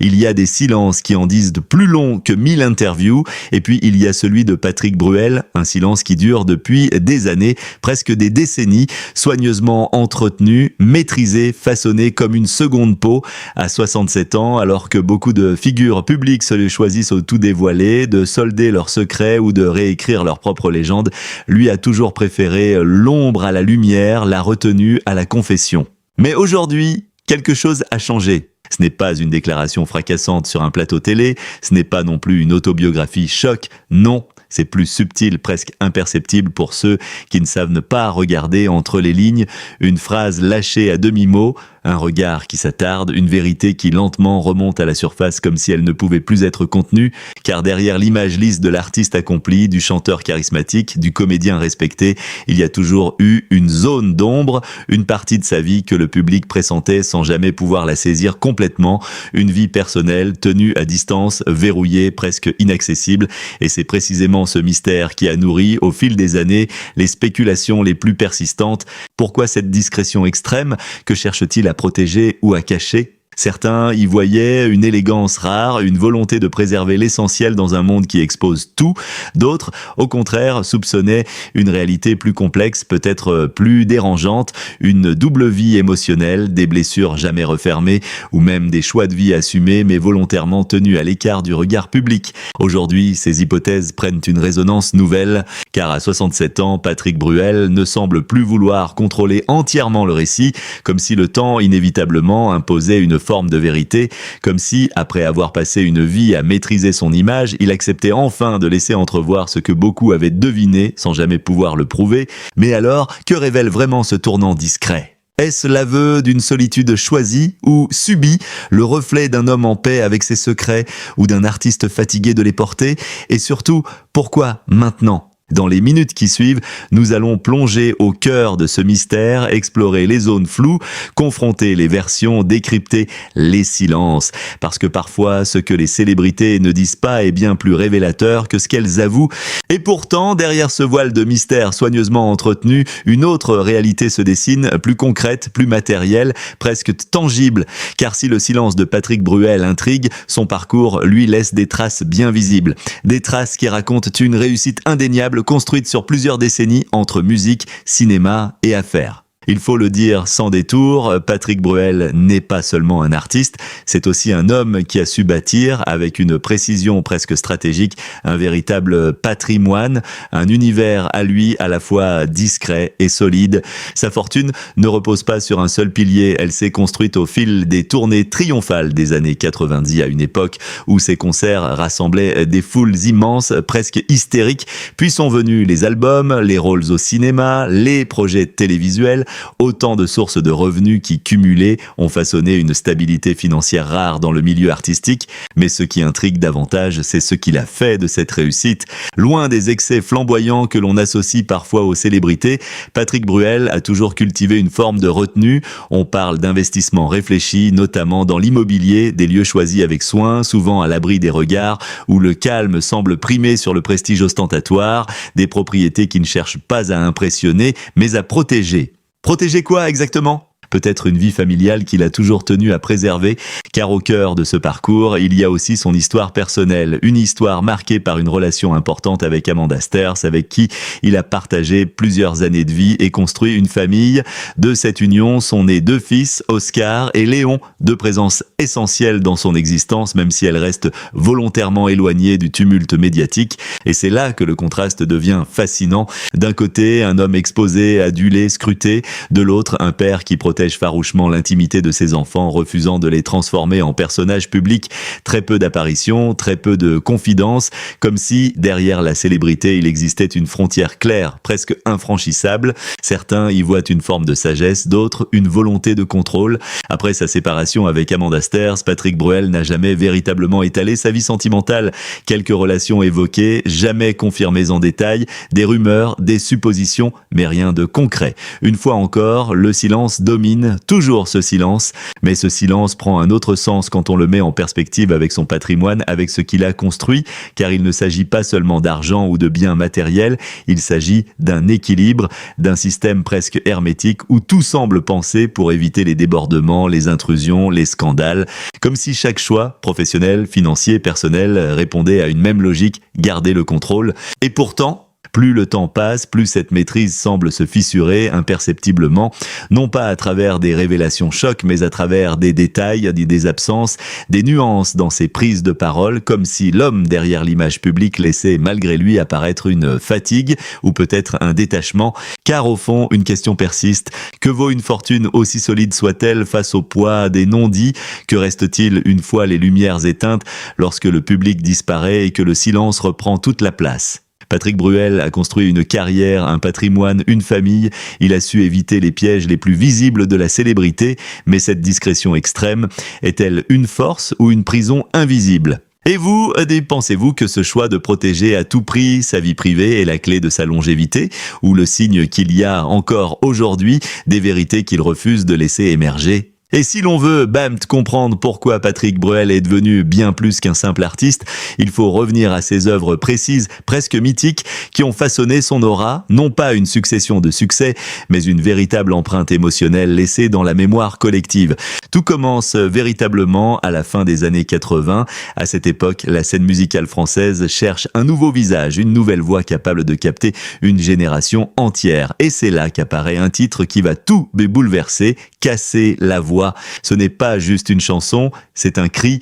Il y a des silences qui en disent de plus long que 1000 interviews, et puis il y a celui de Patrick Bruel, un silence qui dure depuis des années, presque des décennies, soigneusement entretenu, maîtrisé, façonné comme une seconde peau, à 67 ans, alors que beaucoup de figures publiques se les choisissent au tout dévoilé, de solder leurs secrets ou de réécrire leur propre légende, lui a toujours préféré l'ombre à la lumière, la retenue à la confession. Mais aujourd'hui, quelque chose a changé. Ce n'est pas une déclaration fracassante sur un plateau télé, ce n'est pas non plus une autobiographie choc, non, c'est plus subtil, presque imperceptible pour ceux qui ne savent ne pas regarder entre les lignes, une phrase lâchée à demi-mot, un regard qui s'attarde, une vérité qui lentement remonte à la surface comme si elle ne pouvait plus être contenue, car derrière l'image lisse de l'artiste accompli, du chanteur charismatique, du comédien respecté, il y a toujours eu une zone d'ombre, une partie de sa vie que le public pressentait sans jamais pouvoir la saisir complètement, une vie personnelle tenue à distance, verrouillée, presque inaccessible, et c'est précisément ce mystère qui a nourri, au fil des années, les spéculations les plus persistantes. Pourquoi cette discrétion extrême? Que cherche-t-il à protéger ou à cacher? Certains y voyaient une élégance rare, une volonté de préserver l'essentiel dans un monde qui expose tout. D'autres, au contraire, soupçonnaient une réalité plus complexe, peut-être plus dérangeante, une double vie émotionnelle, des blessures jamais refermées, ou même des choix de vie assumés mais volontairement tenus à l'écart du regard public. Aujourd'hui, ces hypothèses prennent une résonance nouvelle, car à 67 ans, Patrick Bruel ne semble plus vouloir contrôler entièrement le récit, comme si le temps inévitablement imposait une forme de vérité, comme si, après avoir passé une vie à maîtriser son image, il acceptait enfin de laisser entrevoir ce que beaucoup avaient deviné sans jamais pouvoir le prouver. Mais alors, que révèle vraiment ce tournant discret ? Est-ce l'aveu d'une solitude choisie ou subie, le reflet d'un homme en paix avec ses secrets ou d'un artiste fatigué de les porter ? Et surtout, pourquoi maintenant ? Dans les minutes qui suivent, nous allons plonger au cœur de ce mystère, explorer les zones floues, confronter les versions, décrypter les silences. Parce que parfois, ce que les célébrités ne disent pas est bien plus révélateur que ce qu'elles avouent. Et pourtant, derrière ce voile de mystère soigneusement entretenu, une autre réalité se dessine, plus concrète, plus matérielle, presque tangible. Car si le silence de Patrick Bruel intrigue, son parcours lui laisse des traces bien visibles. Des traces qui racontent une réussite indéniable construite sur plusieurs décennies entre musique, cinéma et affaires. Il faut le dire sans détour, Patrick Bruel n'est pas seulement un artiste, c'est aussi un homme qui a su bâtir, avec une précision presque stratégique, un véritable patrimoine, un univers à lui à la fois discret et solide. Sa fortune ne repose pas sur un seul pilier, elle s'est construite au fil des tournées triomphales des années 90, à une époque où ses concerts rassemblaient des foules immenses, presque hystériques, puis sont venus les albums, les rôles au cinéma, les projets télévisuels, autant de sources de revenus qui, cumulées, ont façonné une stabilité financière rare dans le milieu artistique. Mais ce qui intrigue davantage, c'est ce qu'il a fait de cette réussite. Loin des excès flamboyants que l'on associe parfois aux célébrités, Patrick Bruel a toujours cultivé une forme de retenue. On parle d'investissements réfléchis, notamment dans l'immobilier, des lieux choisis avec soin, souvent à l'abri des regards, où le calme semble primer sur le prestige ostentatoire, des propriétés qui ne cherchent pas à impressionner, mais à protéger. Protéger quoi exactement ? Peut-être une vie familiale qu'il a toujours tenu à préserver, car au cœur de ce parcours, il y a aussi son histoire personnelle, une histoire marquée par une relation importante avec Amanda Sterz, avec qui il a partagé plusieurs années de vie et construit une famille. De cette union sont nés 2 fils, Oscar et Léon, 2 présences essentielles dans son existence, même si elle reste volontairement éloignée du tumulte médiatique. Et c'est là que le contraste devient fascinant. D'un côté, un homme exposé, adulé, scruté, de l'autre, un père qui protège farouchement l'intimité de ses enfants, refusant de les transformer en personnages publics. Très peu d'apparitions, très peu de confidences, comme si, derrière la célébrité, il existait une frontière claire, presque infranchissable. Certains y voient une forme de sagesse, d'autres une volonté de contrôle. Après sa séparation avec Amanda Sterz, Patrick Bruel n'a jamais véritablement étalé sa vie sentimentale. Quelques relations évoquées, jamais confirmées en détail, des rumeurs, des suppositions, mais rien de concret. Une fois encore, le silence domine domine toujours ce silence, mais ce silence prend un autre sens quand on le met en perspective avec son patrimoine, avec ce qu'il a construit, car il ne s'agit pas seulement d'argent ou de biens matériels, il s'agit d'un équilibre, d'un système presque hermétique où tout semble pensé pour éviter les débordements, les intrusions, les scandales, comme si chaque choix, professionnel, financier, personnel, répondait à une même logique, garder le contrôle. Et pourtant, plus le temps passe, plus cette maîtrise semble se fissurer imperceptiblement, non pas à travers des révélations chocs, mais à travers des détails, des absences, des nuances dans ses prises de parole, comme si l'homme derrière l'image publique laissait malgré lui apparaître une fatigue ou peut-être un détachement, car au fond, une question persiste. Que vaut une fortune aussi solide soit-elle face au poids des non-dits? Que reste-t-il une fois les lumières éteintes, lorsque le public disparaît et que le silence reprend toute la place? Patrick Bruel a construit une carrière, un patrimoine, une famille. Il a su éviter les pièges les plus visibles de la célébrité, mais cette discrétion extrême est-elle une force ou une prison invisible ? Et vous, pensez-vous que ce choix de protéger à tout prix sa vie privée est la clé de sa longévité, ou le signe qu'il y a encore aujourd'hui des vérités qu'il refuse de laisser émerger ? Et si l'on veut, comprendre pourquoi Patrick Bruel est devenu bien plus qu'un simple artiste, il faut revenir à ses œuvres précises, presque mythiques, qui ont façonné son aura, non pas une succession de succès, mais une véritable empreinte émotionnelle laissée dans la mémoire collective. Tout commence véritablement à la fin des années 80. À cette époque, la scène musicale française cherche un nouveau visage, une nouvelle voix capable de capter une génération entière. Et c'est là qu'apparaît un titre qui va tout bouleverser, casser la voix. Ce n'est pas juste une chanson, c'est un cri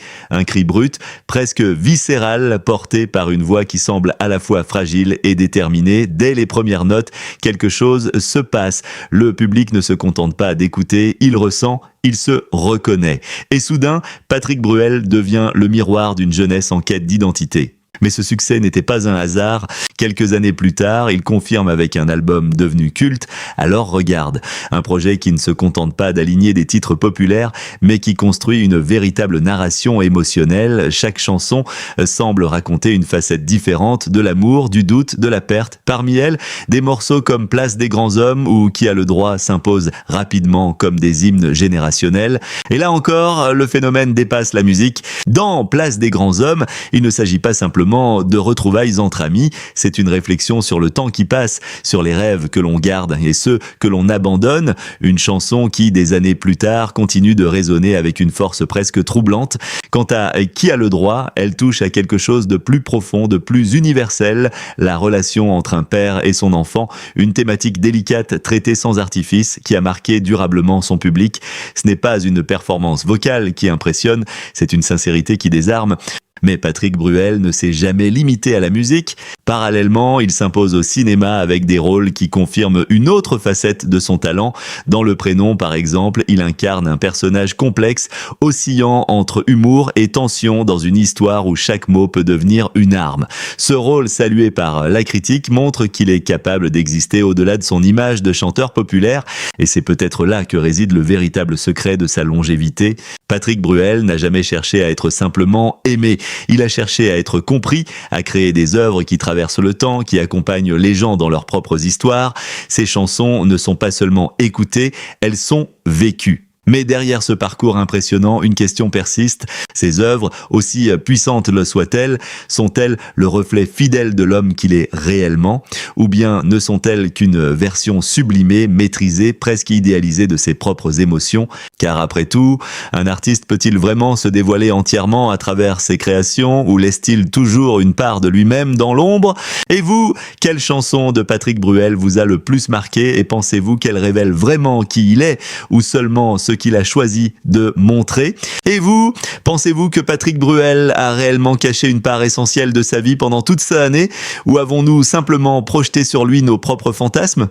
brut, presque viscéral, porté par une voix qui semble à la fois fragile et déterminée. Dès les premières notes, quelque chose se passe. Le public ne se contente pas d'écouter, il ressent, il se reconnaît. Et soudain, Patrick Bruel devient le miroir d'une jeunesse en quête d'identité. Mais ce succès n'était pas un hasard. Quelques années plus tard, il confirme avec un album devenu culte, Alors regarde, un projet qui ne se contente pas d'aligner des titres populaires, mais qui construit une véritable narration émotionnelle. Chaque chanson semble raconter une facette différente de l'amour, du doute, de la perte. Parmi elles, des morceaux comme Place des grands hommes ou Qui a le droit s'imposent rapidement comme des hymnes générationnels. Et là encore, le phénomène dépasse la musique. Dans Place des grands hommes, il ne s'agit pas simplement de retrouvailles entre amis, c'est une réflexion sur le temps qui passe, sur les rêves que l'on garde et ceux que l'on abandonne, une chanson qui, des années plus tard, continue de résonner avec une force presque troublante. Quant à Qui a le droit, elle touche à quelque chose de plus profond, de plus universel, la relation entre un père et son enfant, une thématique délicate traitée sans artifice qui a marqué durablement son public. Ce n'est pas une performance vocale qui impressionne, c'est une sincérité qui désarme. Mais Patrick Bruel ne s'est jamais limité à la musique. Parallèlement, il s'impose au cinéma avec des rôles qui confirment une autre facette de son talent. Dans Le Prénom, par exemple, il incarne un personnage complexe, oscillant entre humour et tension dans une histoire où chaque mot peut devenir une arme. Ce rôle, salué par la critique, montre qu'il est capable d'exister au-delà de son image de chanteur populaire. Et c'est peut-être là que réside le véritable secret de sa longévité. Patrick Bruel n'a jamais cherché à être simplement aimé. Il a cherché à être compris, à créer des œuvres qui traversent le temps, qui accompagnent les gens dans leurs propres histoires. Ces chansons ne sont pas seulement écoutées, elles sont vécues. Mais derrière ce parcours impressionnant, une question persiste. Ces œuvres, aussi puissantes le soient-elles, sont-elles le reflet fidèle de l'homme qu'il est réellement? Ou bien ne sont-elles qu'une version sublimée, maîtrisée, presque idéalisée de ses propres émotions? Car après tout, un artiste peut-il vraiment se dévoiler entièrement à travers ses créations, ou laisse-t-il toujours une part de lui-même dans l'ombre? Et vous, quelle chanson de Patrick Bruel vous a le plus marqué et pensez-vous qu'elle révèle vraiment qui il est, ou seulement ce qu'il a choisi de montrer? Et vous, pensez-vous que Patrick Bruel a réellement caché une part essentielle de sa vie pendant toute sa année, ou avons-nous simplement projeté sur lui nos propres fantasmes?